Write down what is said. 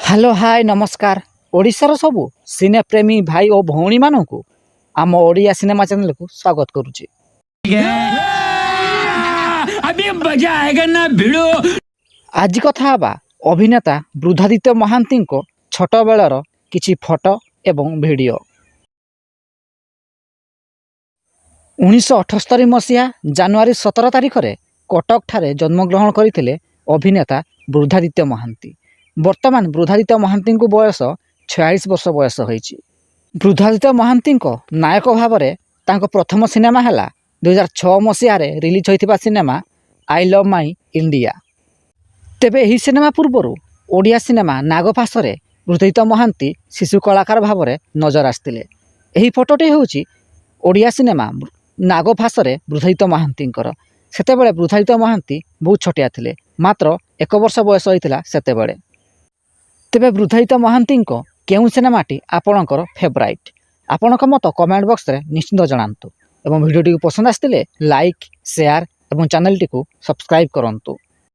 Hello hi नमस्कार ओडिशार सबु सिने प्रेमी भाई और भौणी मानू आम ओडिया सिनेमा चैनल को स्वागत करुच्ची। अभी मजा आएगा ना भिड़ो। आज कथा हवा अभिनेता बृद्धादित्य महांती छोट बेलर किछि फोटो एवं वीडियो। 1978 मसीहा जानुआरी 17 तारिख में कटक ठारे जन्मग्रहण करते अभिनेता बृद्धादित्य महांती। वर्तमान बृद्धादित्य महांती को बयस 46 वर्ष बयस होइछि। बृद्धादित्य महांती नायक भाव में प्रथम सिनेमा है 2006 मसीह रिलीज होता cinema I love my India. तेबे यही सिनेमा पूर्वर ओडिया सिनेमा नागफासरे बृद्धादित्य महांती शिशु कलाकार भाव में नजर आसते। यही फोटोटी हूँ ओडिया सिनेमा नागफासरे बृद्धादित्य महांतींकर। सेतेबेले बृद्धादित्य महांती बहुत छोटिया थिले, मात्र 1 वर्ष बयस होइतिला सेतेबेले। तेबे बृद्धादित्य महांती केउं सिनेमाटी आपणकर फेवराइट आपणक मत कमेंट बॉक्स रे निश्चित जणांतु एवं वीडियोटी पसंद आसतिले लाइक शेयर एवं चैनल टी को सब्सक्राइब करंतु।